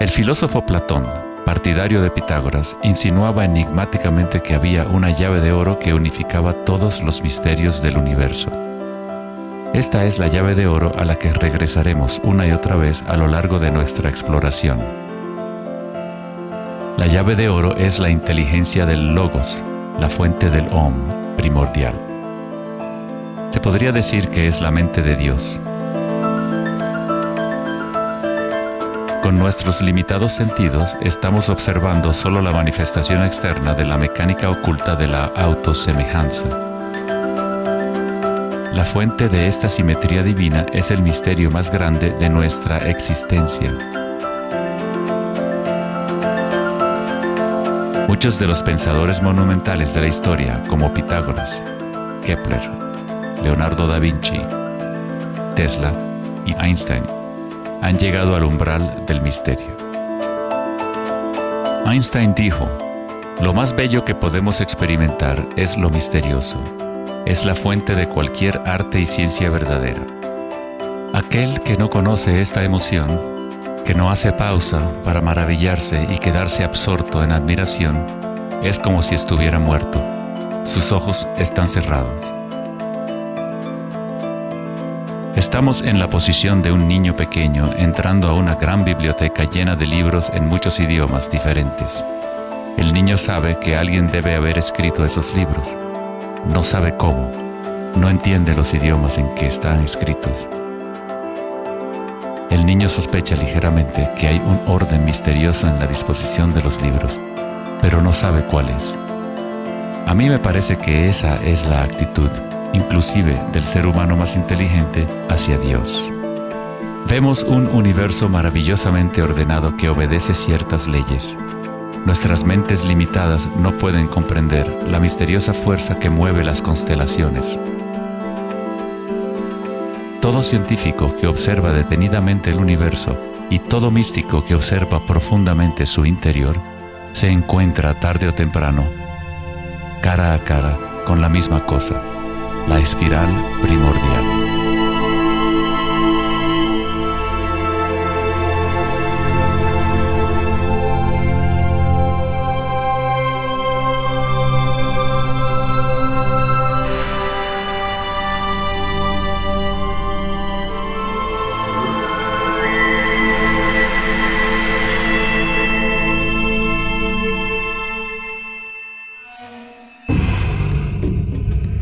El filósofo Platón, partidario de Pitágoras, insinuaba enigmáticamente que había una llave de oro que unificaba todos los misterios del universo. Esta es la llave de oro a la que regresaremos una y otra vez a lo largo de nuestra exploración. La llave de oro es la inteligencia del Logos, la fuente del Om primordial. Se podría decir que es la mente de Dios. Con nuestros limitados sentidos, estamos observando solo la manifestación externa de la mecánica oculta de la autosemejanza. La fuente de esta simetría divina es el misterio más grande de nuestra existencia. Muchos de los pensadores monumentales de la historia, como Pitágoras, Kepler, Leonardo da Vinci, Tesla y Einstein, han llegado al umbral del misterio. Einstein dijo: "Lo más bello que podemos experimentar es lo misterioso. Es la fuente de cualquier arte y ciencia verdadera". Aquel que no conoce esta emoción, que no hace pausa para maravillarse y quedarse absorto en admiración, es como si estuviera muerto. Sus ojos están cerrados. Estamos en la posición de un niño pequeño entrando a una gran biblioteca llena de libros en muchos idiomas diferentes. El niño sabe que alguien debe haber escrito esos libros. No sabe cómo, no entiende los idiomas en que están escritos. El niño sospecha ligeramente que hay un orden misterioso en la disposición de los libros, pero no sabe cuál es. A mí me parece que esa es la actitud, inclusive del ser humano más inteligente, hacia Dios. Vemos un universo maravillosamente ordenado que obedece ciertas leyes. Nuestras mentes limitadas no pueden comprender la misteriosa fuerza que mueve las constelaciones. Todo científico que observa detenidamente el universo y todo místico que observa profundamente su interior se encuentra tarde o temprano, cara a cara, con la misma cosa, la espiral primordial.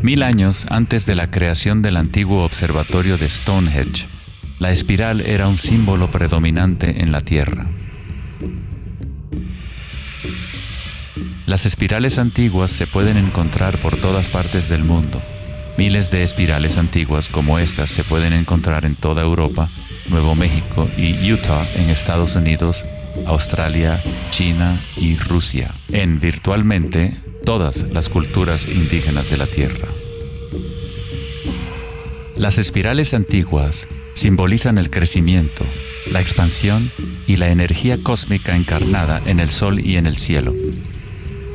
Mil años antes de la creación del antiguo observatorio de Stonehenge, la espiral era un símbolo predominante en la Tierra. Las espirales antiguas se pueden encontrar por todas partes del mundo. Miles de espirales antiguas como estas se pueden encontrar en toda Europa, Nuevo México y Utah en Estados Unidos, Australia, China y Rusia, en virtualmente todas las culturas indígenas de la Tierra. Las espirales antiguas simbolizan el crecimiento, la expansión y la energía cósmica encarnada en el Sol y en el cielo.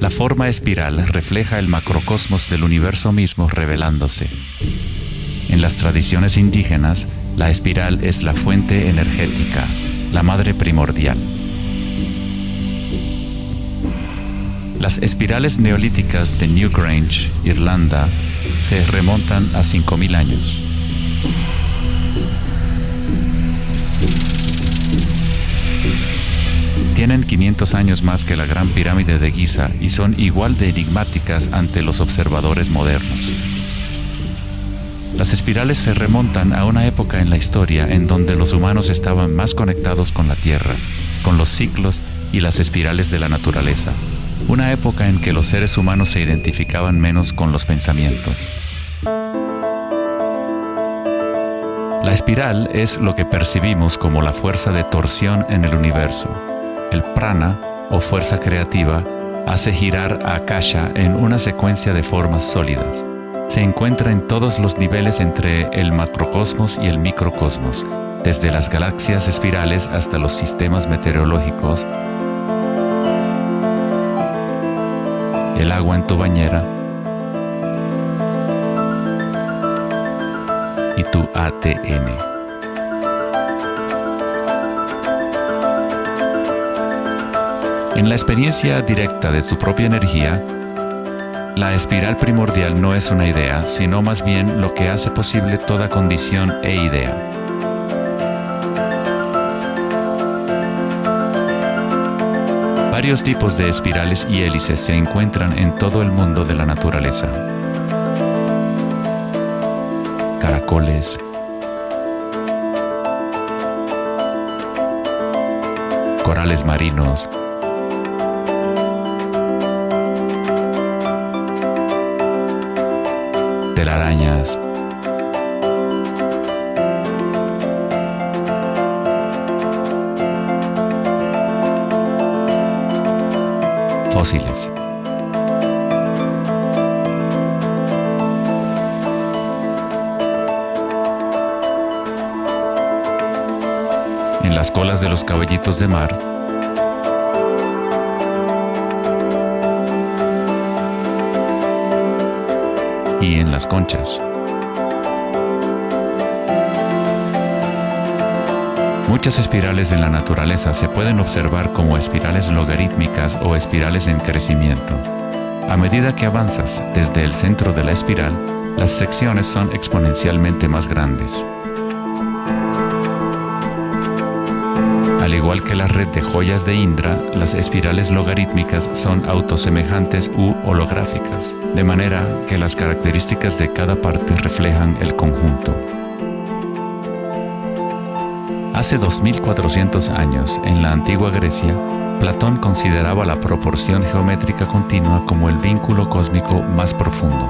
La forma espiral refleja el macrocosmos del universo mismo revelándose. En las tradiciones indígenas, la espiral es la fuente energética, la madre primordial. Las espirales neolíticas de Newgrange, Irlanda, se remontan a 5000 años. Tienen 500 años más que la Gran Pirámide de Giza y son igual de enigmáticas ante los observadores modernos. Las espirales se remontan a una época en la historia en donde los humanos estaban más conectados con la Tierra, con los ciclos y las espirales de la naturaleza. Una época en que los seres humanos se identificaban menos con los pensamientos. La espiral es lo que percibimos como la fuerza de torsión en el universo. El prana, o fuerza creativa, hace girar a Akasha en una secuencia de formas sólidas. Se encuentra en todos los niveles entre el macrocosmos y el microcosmos, desde las galaxias espirales hasta los sistemas meteorológicos, el agua en tu bañera y tu ATM. En la experiencia directa de tu propia energía, la espiral primordial no es una idea, sino más bien lo que hace posible toda condición e idea. Varios tipos de espirales y hélices se encuentran en todo el mundo de la naturaleza. Caracoles, corales marinos, telarañas, fósiles. En las colas de los caballitos de mar, y en las conchas. Muchas espirales en la naturaleza se pueden observar como espirales logarítmicas o espirales en crecimiento. A medida que avanzas desde el centro de la espiral, las secciones son exponencialmente más grandes. Al igual que la red de joyas de Indra, las espirales logarítmicas son autosemejantes u holográficas, de manera que las características de cada parte reflejan el conjunto. Hace 2400 años, en la antigua Grecia, Platón consideraba la proporción geométrica continua como el vínculo cósmico más profundo.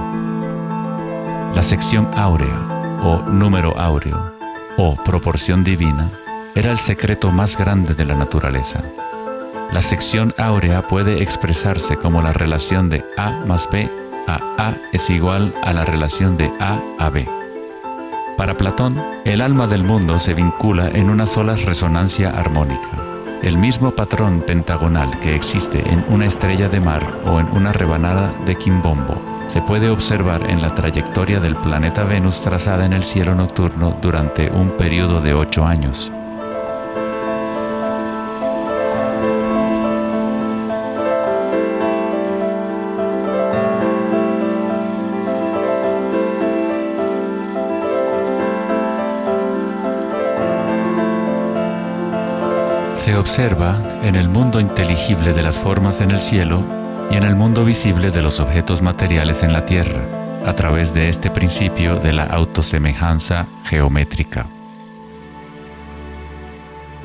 La sección áurea, o número áureo, o proporción divina, era el secreto más grande de la naturaleza. La sección áurea puede expresarse como la relación de A más B a es igual a la relación de A B. Para Platón, el alma del mundo se vincula en una sola resonancia armónica. El mismo patrón pentagonal que existe en una estrella de mar o en una rebanada de quimbombo se puede observar en la trayectoria del planeta Venus trazada en el cielo nocturno durante un periodo de 8 años. Se observa en el mundo inteligible de las formas en el cielo y en el mundo visible de los objetos materiales en la tierra, a través de este principio de la autosemejanza geométrica.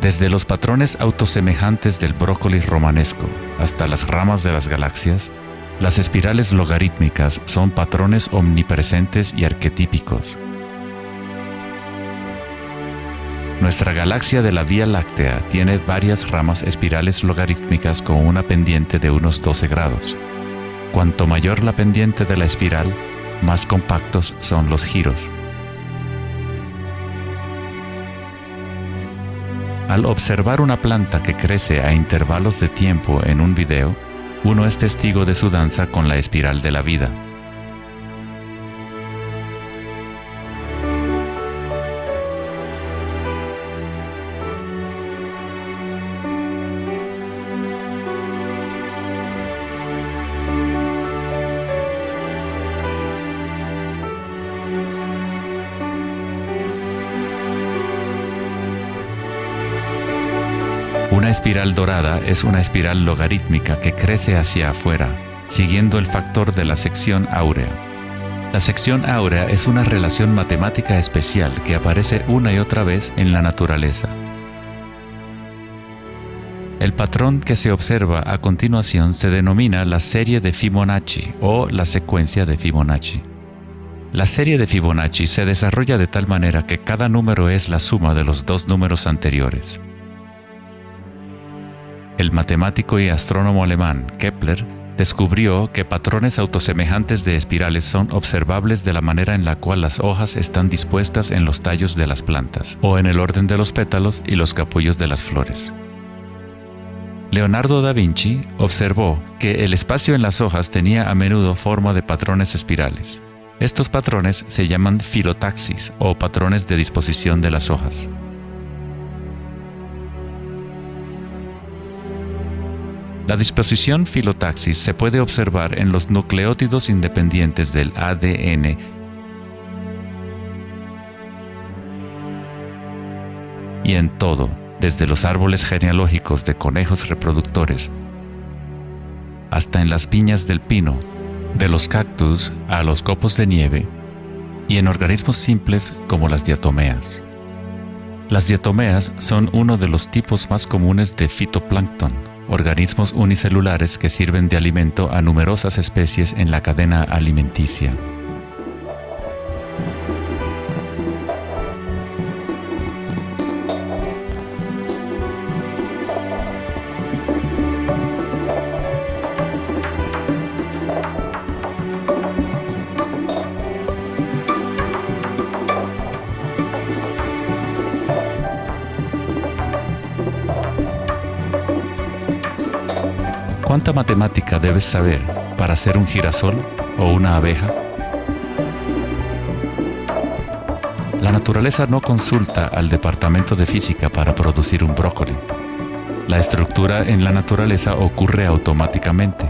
Desde los patrones autosemejantes del brócoli romanesco hasta las ramas de las galaxias, las espirales logarítmicas son patrones omnipresentes y arquetípicos. Nuestra galaxia de la Vía Láctea tiene varias ramas espirales logarítmicas con una pendiente de unos 12 grados. Cuanto mayor la pendiente de la espiral, más compactos son los giros. Al observar una planta que crece a intervalos de tiempo en un video, uno es testigo de su danza con la espiral de la vida. Una espiral dorada es una espiral logarítmica que crece hacia afuera, siguiendo el factor de la sección áurea. La sección áurea es una relación matemática especial que aparece una y otra vez en la naturaleza. El patrón que se observa a continuación se denomina la serie de Fibonacci o la secuencia de Fibonacci. La serie de Fibonacci se desarrolla de tal manera que cada número es la suma de los dos números anteriores. El matemático y astrónomo alemán Kepler descubrió que patrones autosemejantes de espirales son observables de la manera en la cual las hojas están dispuestas en los tallos de las plantas, o en el orden de los pétalos y los capullos de las flores. Leonardo da Vinci observó que el espacio en las hojas tenía a menudo forma de patrones espirales. Estos patrones se llaman filotaxis o patrones de disposición de las hojas. La disposición filotaxis se puede observar en los nucleótidos independientes del ADN y en todo, desde los árboles genealógicos de conejos reproductores hasta en las piñas del pino, de los cactus a los copos de nieve, y en organismos simples como las diatomeas. Las diatomeas son uno de los tipos más comunes de fitoplancton, organismos unicelulares que sirven de alimento a numerosas especies en la cadena alimenticia. ¿Cuánta matemática debes saber para ser un girasol o una abeja? La naturaleza no consulta al departamento de física para producir un brócoli. La estructura en la naturaleza ocurre automáticamente.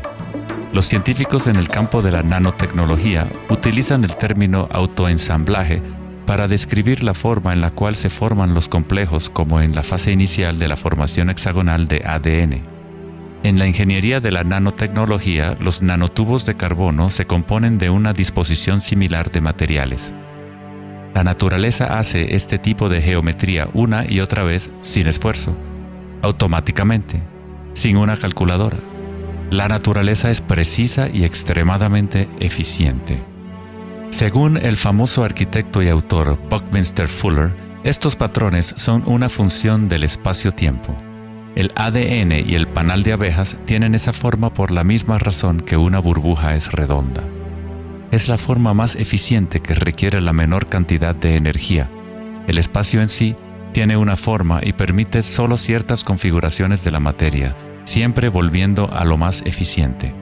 Los científicos en el campo de la nanotecnología utilizan el término autoensamblaje para describir la forma en la cual se forman los complejos, como en la fase inicial de la formación hexagonal de ADN. En la ingeniería de la nanotecnología, los nanotubos de carbono se componen de una disposición similar de materiales. La naturaleza hace este tipo de geometría una y otra vez sin esfuerzo, automáticamente, sin una calculadora. La naturaleza es precisa y extremadamente eficiente. Según el famoso arquitecto y autor Buckminster Fuller, estos patrones son una función del espacio-tiempo. El ADN y el panal de abejas tienen esa forma por la misma razón que una burbuja es redonda. Es la forma más eficiente que requiere la menor cantidad de energía. El espacio en sí tiene una forma y permite solo ciertas configuraciones de la materia, siempre volviendo a lo más eficiente.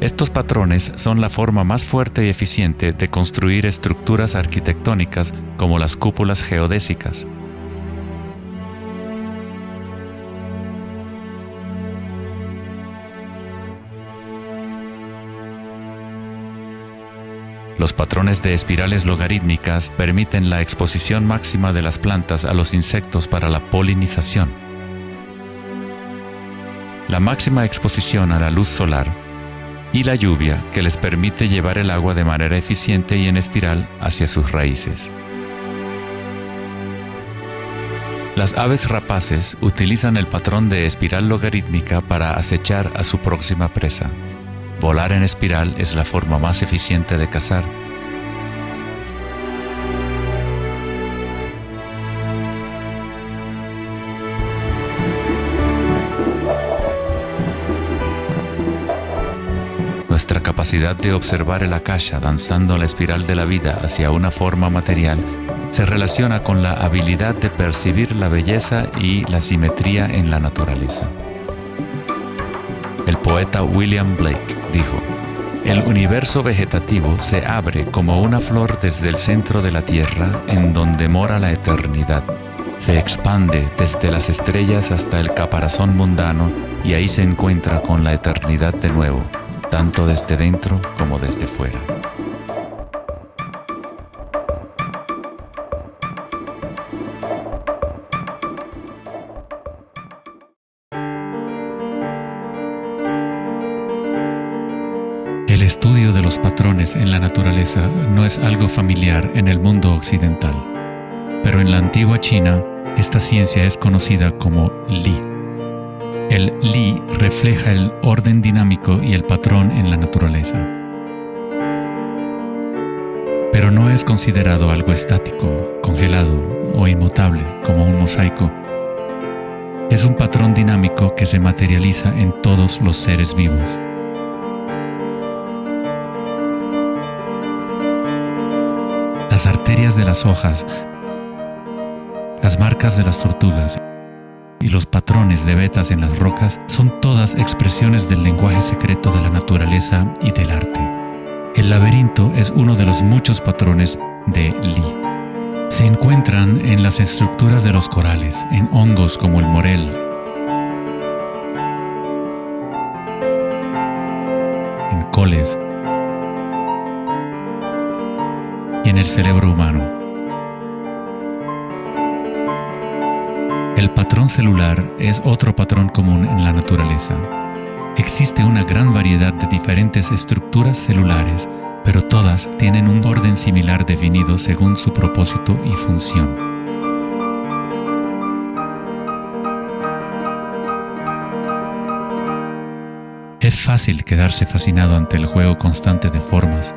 Estos patrones son la forma más fuerte y eficiente de construir estructuras arquitectónicas como las cúpulas geodésicas. Los patrones de espirales logarítmicas permiten la exposición máxima de las plantas a los insectos para la polinización. La máxima exposición a la luz solar y la lluvia que les permite llevar el agua de manera eficiente y en espiral hacia sus raíces. Las aves rapaces utilizan el patrón de espiral logarítmica para acechar a su próxima presa. Volar en espiral es la forma más eficiente de cazar. Nuestra capacidad de observar el akasha danzando la espiral de la vida hacia una forma material se relaciona con la habilidad de percibir la belleza y la simetría en la naturaleza. El poeta William Blake dijo: "El universo vegetativo se abre como una flor desde el centro de la tierra en donde mora la eternidad. Se expande desde las estrellas hasta el caparazón mundano y ahí se encuentra con la eternidad de nuevo, tanto desde dentro como desde fuera". El estudio de los patrones en la naturaleza no es algo familiar en el mundo occidental, pero en la antigua China, esta ciencia es conocida como Li. El Li refleja el orden dinámico y el patrón en la naturaleza. Pero no es considerado algo estático, congelado o inmutable como un mosaico. Es un patrón dinámico que se materializa en todos los seres vivos. Las arterias de las hojas, las marcas de las tortugas y los patrones de vetas en las rocas son todas expresiones del lenguaje secreto de la naturaleza y del arte. El laberinto es uno de los muchos patrones de Li. Se encuentran en las estructuras de los corales, en hongos como el morel, caracoles y en el cerebro humano. El patrón celular es otro patrón común en la naturaleza. Existe una gran variedad de diferentes estructuras celulares, pero todas tienen un orden similar definido según su propósito y función. Es fácil quedarse fascinado ante el juego constante de formas,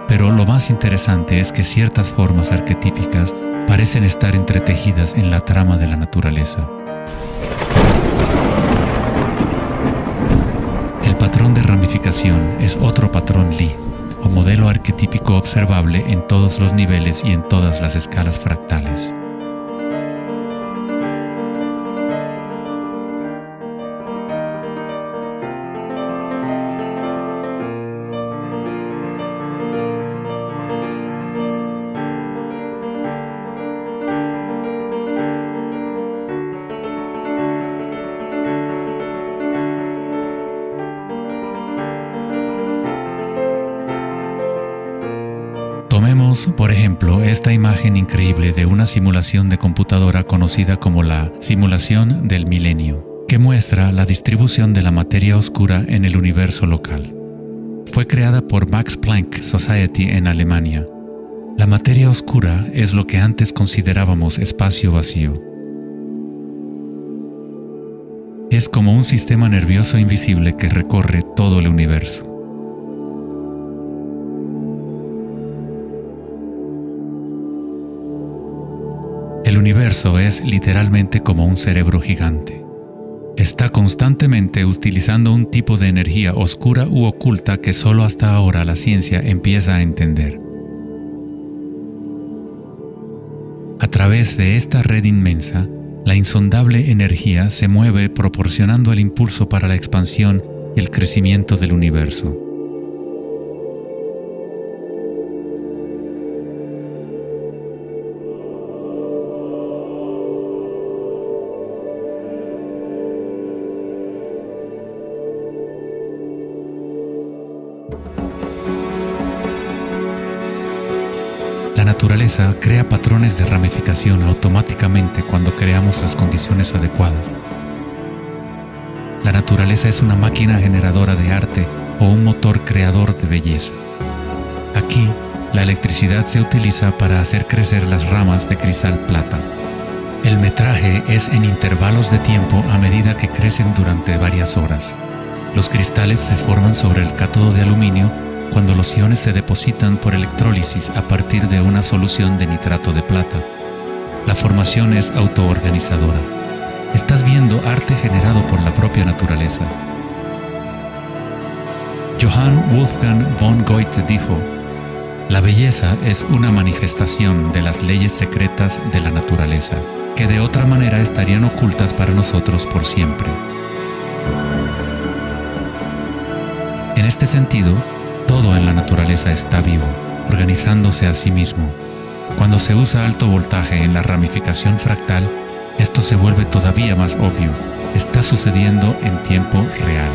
pero lo más interesante es que ciertas formas arquetípicas parecen estar entretejidas en la trama de la naturaleza. El patrón de ramificación es otro patrón Lie, o modelo arquetípico observable en todos los niveles y en todas las escalas fractales. Tomemos, por ejemplo, esta imagen increíble de una simulación de computadora conocida como la simulación del milenio, que muestra la distribución de la materia oscura en el universo local. Fue creada por Max Planck Society en Alemania. La materia oscura es lo que antes considerábamos espacio vacío. Es como un sistema nervioso invisible que recorre todo el universo. El universo es literalmente como un cerebro gigante. Está constantemente utilizando un tipo de energía oscura u oculta que solo hasta ahora la ciencia empieza a entender. A través de esta red inmensa, la insondable energía se mueve proporcionando el impulso para la expansión y el crecimiento del universo. La naturaleza crea patrones de ramificación automáticamente cuando creamos las condiciones adecuadas. La naturaleza es una máquina generadora de arte o un motor creador de belleza. Aquí, la electricidad se utiliza para hacer crecer las ramas de cristal plata. El metraje es en intervalos de tiempo a medida que crecen durante varias horas. Los cristales se forman sobre el cátodo de aluminio cuando los iones se depositan por electrólisis a partir de una solución de nitrato de plata. La formación es autoorganizadora. Estás viendo arte generado por la propia naturaleza. Johann Wolfgang von Goethe dijo: "La belleza es una manifestación de las leyes secretas de la naturaleza, que de otra manera estarían ocultas para nosotros por siempre". En este sentido, todo en la naturaleza está vivo, organizándose a sí mismo. Cuando se usa alto voltaje en la ramificación fractal, esto se vuelve todavía más obvio. Está sucediendo en tiempo real.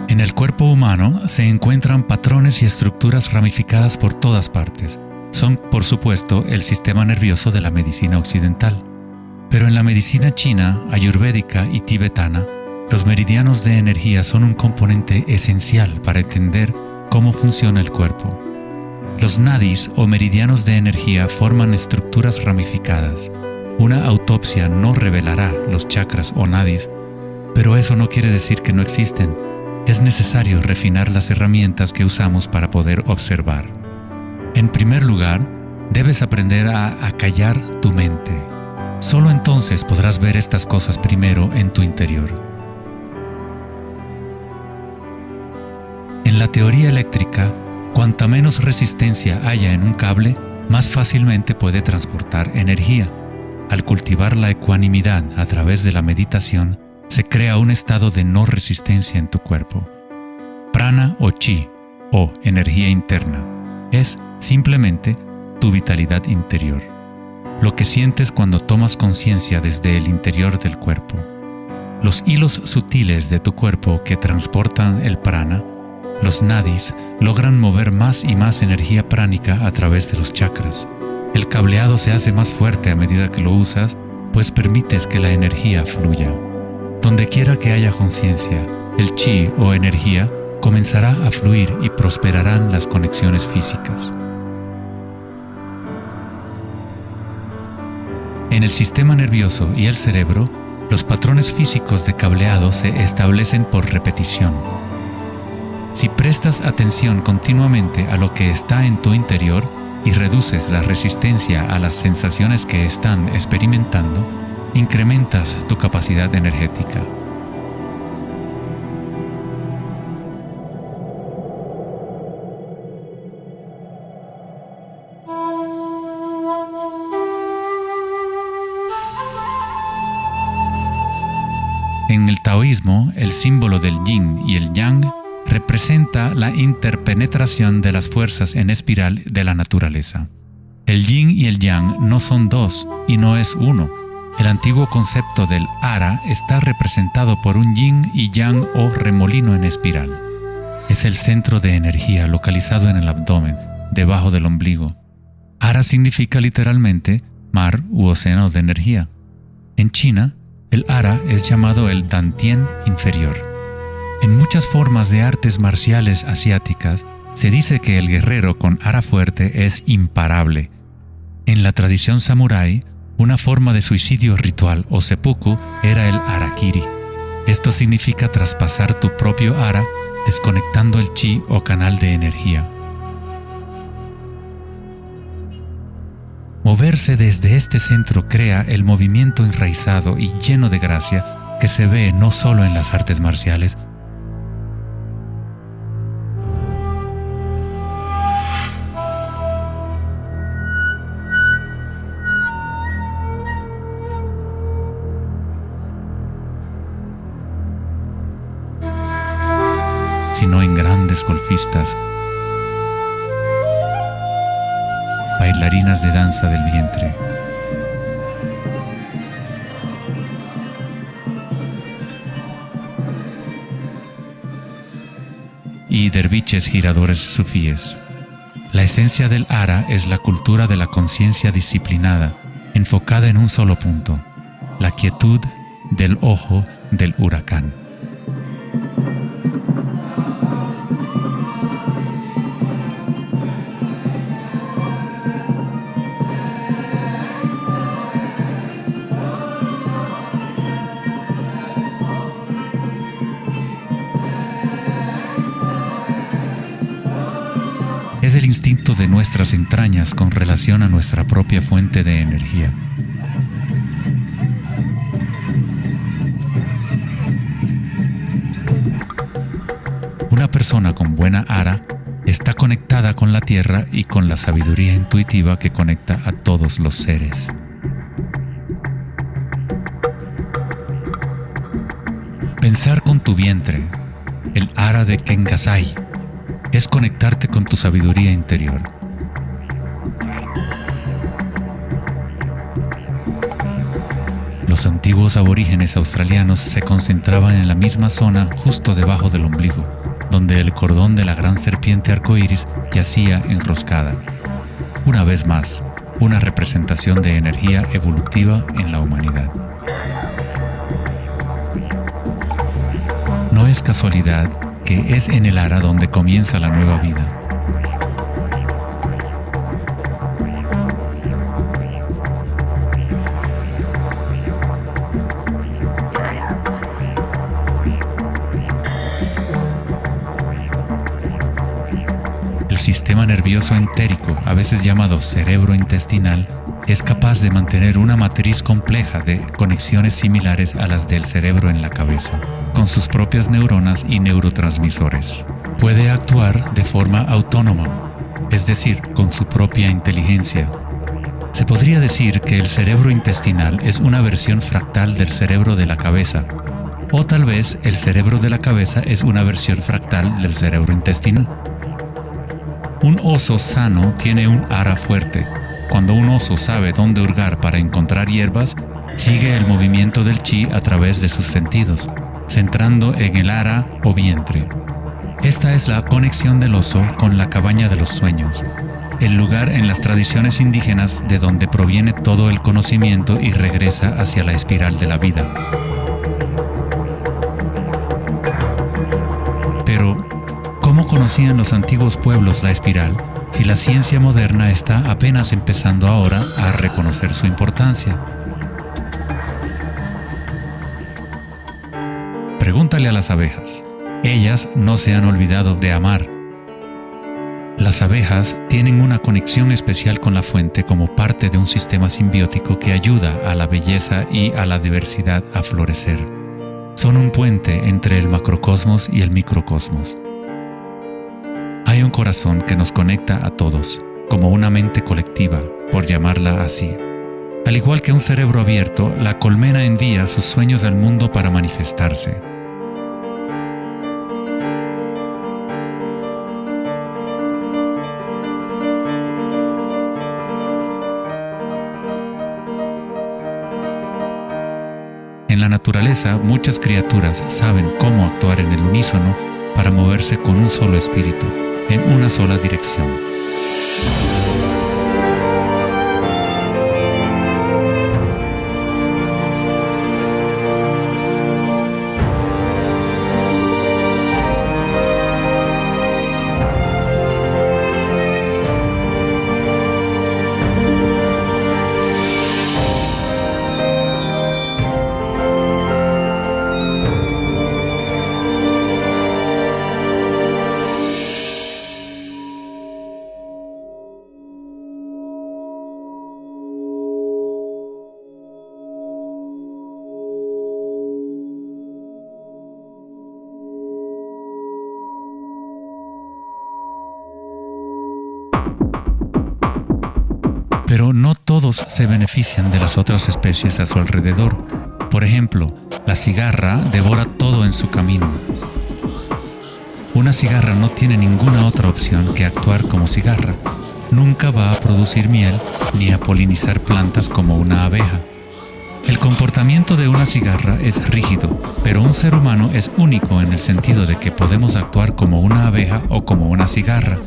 En el cuerpo humano se encuentran patrones y estructuras ramificadas por todas partes. Son, por supuesto, el sistema nervioso de la medicina occidental. Pero en la medicina china, ayurvédica y tibetana, los meridianos de energía son un componente esencial para entender cómo funciona el cuerpo. Los nadis o meridianos de energía forman estructuras ramificadas. Una autopsia no revelará los chakras o nadis, pero eso no quiere decir que no existen. Es necesario refinar las herramientas que usamos para poder observar. En primer lugar, debes aprender a acallar tu mente. Solo entonces podrás ver estas cosas primero en tu interior. En la la teoría eléctrica, cuanta menos resistencia haya en un cable, más fácilmente puede transportar energía. Al cultivar la ecuanimidad a través de la meditación, se crea un estado de no resistencia en tu cuerpo. Prana o chi, o energía interna, es simplemente tu vitalidad interior. Lo que sientes cuando tomas conciencia desde el interior del cuerpo. Los hilos sutiles de tu cuerpo que transportan el prana, los nadis, logran mover más y más energía pránica a través de los chakras. El cableado se hace más fuerte a medida que lo usas, pues permites que la energía fluya. Donde quiera que haya conciencia, el chi o energía comenzará a fluir y prosperarán las conexiones físicas. En el sistema nervioso y el cerebro, los patrones físicos de cableado se establecen por repetición. Si prestas atención continuamente a lo que está en tu interior y reduces la resistencia a las sensaciones que están experimentando, incrementas tu capacidad energética. En el taoísmo, el símbolo del yin y el yang representa la interpenetración de las fuerzas en espiral de la naturaleza. El yin y el yang no son dos y no es uno. El antiguo concepto del ara está representado por un yin y yang o remolino en espiral. Es el centro de energía localizado en el abdomen, debajo del ombligo. Ara significa literalmente mar u océano de energía. En China, el ara es llamado el Dantien inferior. En muchas formas de artes marciales asiáticas, se dice que el guerrero con ara fuerte es imparable. En la tradición samurái, una forma de suicidio ritual o seppuku era el harakiri. Esto significa traspasar tu propio ara, desconectando el chi o canal de energía. Moverse desde este centro crea el movimiento enraizado y lleno de gracia que se ve no solo en las artes marciales, sino en grandes golfistas, bailarinas de danza del vientre. Y derviches giradores sufíes. La esencia del ara es la cultura de la conciencia disciplinada, enfocada en un solo punto, la quietud del ojo del huracán. Es el instinto de nuestras entrañas con relación a nuestra propia fuente de energía. Una persona con buena ara está conectada con la tierra y con la sabiduría intuitiva que conecta a todos los seres. Pensar con tu vientre, el ara de Kengasai, es conectarte con tu sabiduría interior. Los antiguos aborígenes australianos se concentraban en la misma zona justo debajo del ombligo, donde el cordón de la gran serpiente arcoíris yacía enroscada. Una vez más, una representación de energía evolutiva en la humanidad. No es casualidad que es en el ara donde comienza la nueva vida. El sistema nervioso entérico, a veces llamado cerebro intestinal, es capaz de mantener una matriz compleja de conexiones similares a las del cerebro en la cabeza, con sus propias neuronas y neurotransmisores. Puede actuar de forma autónoma, es decir, con su propia inteligencia. Se podría decir que el cerebro intestinal es una versión fractal del cerebro de la cabeza, o tal vez el cerebro de la cabeza es una versión fractal del cerebro intestinal. Un oso sano tiene un ara fuerte. Cuando un oso sabe dónde hurgar para encontrar hierbas, sigue el movimiento del chi a través de sus sentidos, centrando en el ara o vientre. Esta es la conexión del oso con la cabaña de los sueños, el lugar en las tradiciones indígenas de donde proviene todo el conocimiento y regresa hacia la espiral de la vida. Pero, ¿cómo conocían los antiguos pueblos la espiral si la ciencia moderna está apenas empezando ahora a reconocer su importancia? Pregúntale a las abejas. Ellas no se han olvidado de amar. Las abejas tienen una conexión especial con la fuente como parte de un sistema simbiótico que ayuda a la belleza y a la diversidad a florecer. Son un puente entre el macrocosmos y el microcosmos. Hay un corazón que nos conecta a todos, como una mente colectiva, por llamarla así. Al igual que un cerebro abierto, la colmena envía sus sueños al mundo para manifestarse. En la naturaleza, muchas criaturas saben cómo actuar en el unísono para moverse con un solo espíritu, en una sola dirección. Pero no todos se benefician de las otras especies a su alrededor. Por ejemplo, la cigarra devora todo en su camino. Una cigarra no tiene ninguna otra opción que actuar como cigarra. Nunca va a producir miel ni a polinizar plantas como una abeja. El comportamiento de una cigarra es rígido, pero un ser humano es único en el sentido de que podemos actuar como una abeja o como una cigarra.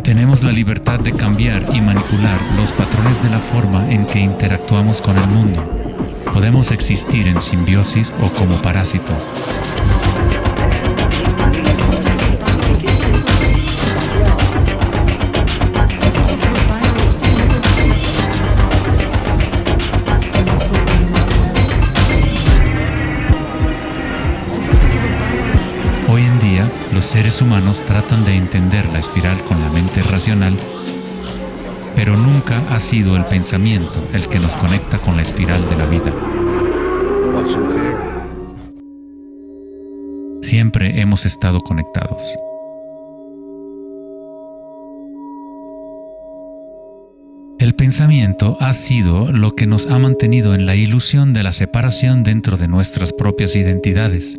Tenemos la libertad de cambiar y manipular los patrones de la forma en que interactuamos con el mundo. Podemos existir en simbiosis o como parásitos. Hoy en día, los seres humanos tratan de entender la espiral con la mente racional, pero nunca ha sido el pensamiento el que nos conecta con la espiral de la vida. Siempre hemos estado conectados. El pensamiento ha sido lo que nos ha mantenido en la ilusión de la separación dentro de nuestras propias identidades.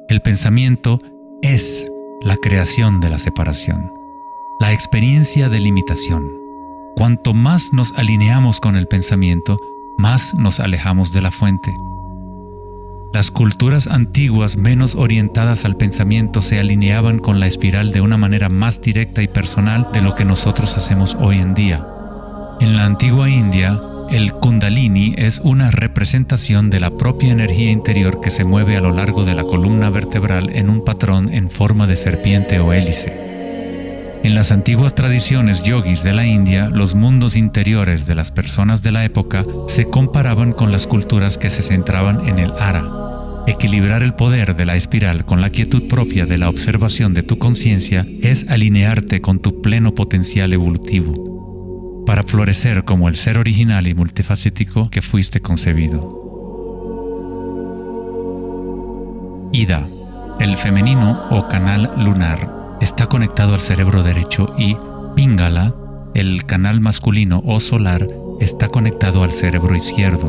El pensamiento es la creación de la separación, la experiencia de limitación. Cuanto más nos alineamos con el pensamiento, más nos alejamos de la fuente. Las culturas antiguas menos orientadas al pensamiento se alineaban con la espiral de una manera más directa y personal de lo que nosotros hacemos hoy en día. En la antigua India, el Kundalini es una representación de la propia energía interior que se mueve a lo largo de la columna vertebral en un patrón en forma de serpiente o hélice. En las antiguas tradiciones yogis de la India, los mundos interiores de las personas de la época se comparaban con las culturas que se centraban en el ara. Equilibrar el poder de la espiral con la quietud propia de la observación de tu conciencia es alinearte con tu pleno potencial evolutivo, para florecer como el ser original y multifacético que fuiste concebido. Ida, el femenino o canal lunar, está conectado al cerebro derecho y Pingala, el canal masculino o solar, está conectado al cerebro izquierdo.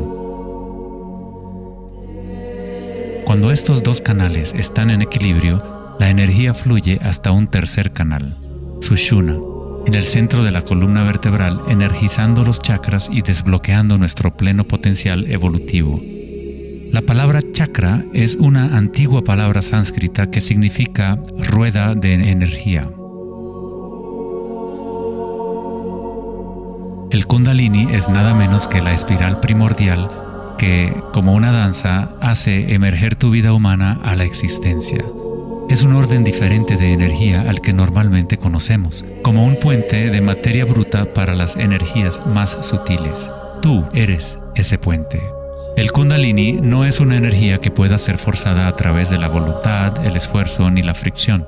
Cuando estos dos canales están en equilibrio, la energía fluye hasta un tercer canal, Sushumna, en el centro de la columna vertebral, energizando los chakras y desbloqueando nuestro pleno potencial evolutivo. La palabra chakra es una antigua palabra sánscrita que significa rueda de energía. El Kundalini es nada menos que la espiral primordial que, como una danza, hace emerger tu vida humana a la existencia. Es un orden diferente de energía al que normalmente conocemos, como un puente de materia bruta para las energías más sutiles. Tú eres ese puente. El Kundalini no es una energía que pueda ser forzada a través de la voluntad, el esfuerzo ni la fricción.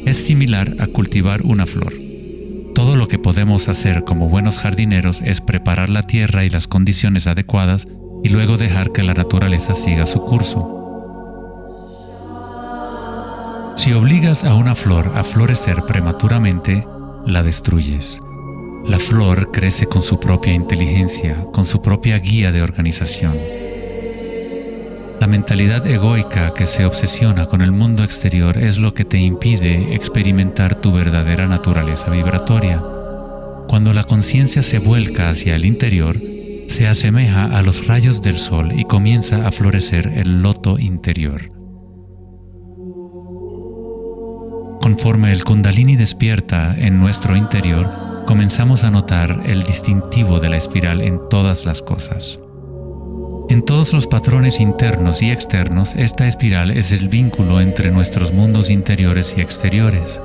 Es similar a cultivar una flor. Todo lo que podemos hacer como buenos jardineros es preparar la tierra y las condiciones adecuadas y luego dejar que la naturaleza siga su curso. Si obligas a una flor a florecer prematuramente, la destruyes. La flor crece con su propia inteligencia, con su propia guía de organización. La mentalidad egoica que se obsesiona con el mundo exterior es lo que te impide experimentar tu verdadera naturaleza vibratoria. Cuando la conciencia se vuelca hacia el interior, se asemeja a los rayos del sol y comienza a florecer el loto interior. Conforme el Kundalini despierta en nuestro interior, comenzamos a notar el distintivo de la espiral en todas las cosas. En todos los patrones internos y externos, esta espiral es el vínculo entre nuestros mundos interiores y exteriores.